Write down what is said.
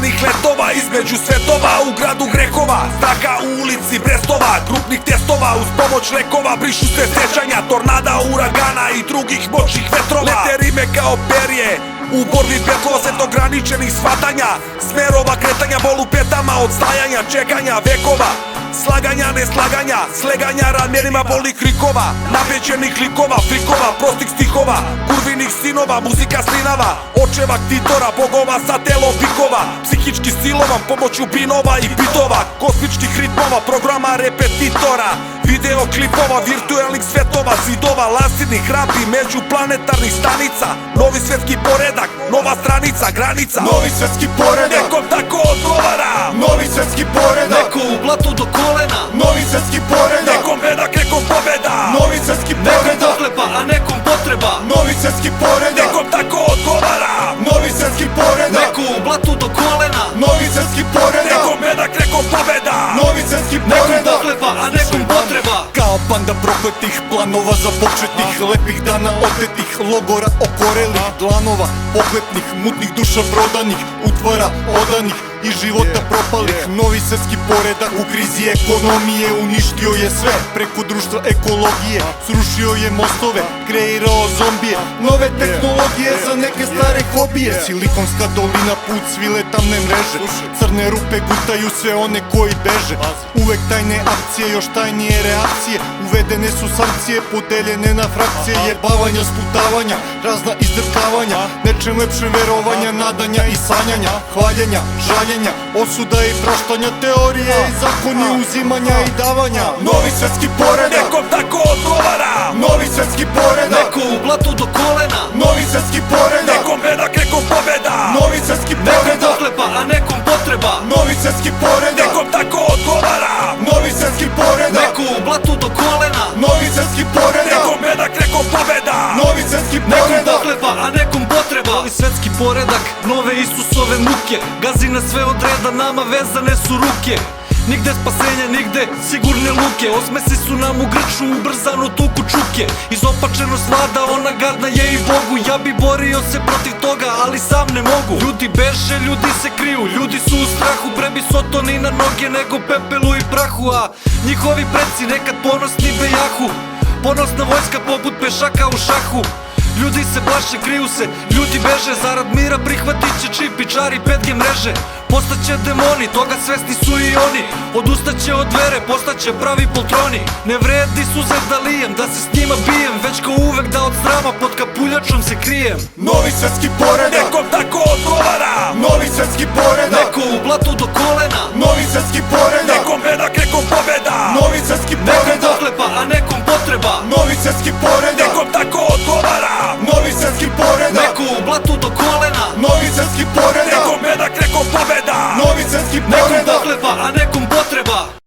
Zelenih letova između svetova, u gradu grehova, straha u ulici Brestova, grupnih testova uz pomoć lekova, brišu se sećanja tornada, uragana i drugih moćnih vetrova. Lete rime kao perje u borbi petlova, set ograničenih shvatanja, smerova kretanja, bol u petama od stajanja, čekanja vekova, slaganja, neslaganja, sleganja ramjenima bolih krikova, nabeđenih likova, frikova, prostih stihova, kurvinih sinova, muzika slinava, očeva ktitora, bogova sa telom bikova, psihički silovan pomoću binova i bitova, kosmičkih ritmova, programa repetitora, videoklipova, virtuelnih svetova, zidova, lansirnih rampi, međuplanetarnih stanica, novi svetski poredak, nova stranica, granica. Novi svetski poredak, nekom tako odgovara. Novi svetski poredak, neko u blatu do kolena. Novi svetski poredak, nekom bedak, nekom pobeda. Novi svetski Nekom poredak, pohlepa, a nekom potreba. Novi svetski poredak, nekom tako odgovara. Novi svetski poredak, Neko u blatu do kolena. Novi svetski poredak, nekom bedak, nekom pobeda. Novi svetski Nekom poredak, pohlepa, a nekom potreba. kao banda prokletih planova započetih, lepih dana otetih, logora okorelih, dlanova pohlepnih, mutnih duša prodanih, utvara odanih i života propalih. Novi svetski poredak u krizi ekonomije uništio je sve, preko društva ekologije srušio je mostove, kreirao zombije, nove tehnologije za neke stare hobije. Silikonska dolina, put svile tamne mreže, crne rupe gutaju sve one koji beže. Uvek tajne akcije, još tajnije reakcije, uvedene su sankcije, podeljene na frakcije, jebavanja, sputavanja, razna izdrkavanja, nečem lepše verovanja, nadanja i sanjanja, hvaljenja, žaljenja, osuda i praštanja, teorije i zakoni uzimanja i davanja. Novi svetski poredak, nekom tako odgovara. novi svetski poredak, Neko u blatu do kolena. novi svetski poredak, nekom bedak, nekom pobeda. novi svetski Nekom poredak, pohlepa, a nekom potreba. novi svetski poredak, nekom tako odgovara. novi svetski poredak, Neko u blatu do kolena. novi svetski poredak, nekom bedak, nekom pobeda. novi svetski Nekom poredak, pohlepa, a nekom potreba. Novi svetski poredak, nove Isusove muke, gazi na sve od reda, nama vezane su ruke. Nigde spasenja, nigde sigurne luke, osmesi su nam u grču, ubrzano tuku čuke. Izopačenost vlada, ona gadna je i Bogu. Ja bi borio se protiv toga, ali sam ne mogu. Ljudi beže, ljudi se kriju, ljudi su u strahu, prebi sotoni na noge nego pepelu i prahu. A njihovi preci nekad ponosni bejahu, ponosna vojska poput pešaka u šahu. Ljudi se plaše, kriju se, ljudi beže, zarad mira prihvatit će čip i čari 5G mreže. Postaće demoni, toga svesni su i oni, odustaće od vere, postaće pravi poltroni. Ne vredi suze da lijem, da se s njima bijem, već ko uvek da od srama pod kapuljačom se krijem. novi svetski poredak, nekom tako odgovara. novi svetski poredak, Neko u blatu do kolena. novi svetski poredak, nekom bedak, nekom pobeda. novi svetski Nekom poredak, pohlepa, a nekom potreba. novi svetski poredak, nekom tako odgovara. novi svetski poredak, Neko u blatu do kolena. novi svetski poredak, nekom bedak, nekom pobeda. novi svetski Nekom poredak. pohlepa, a nekom potreba.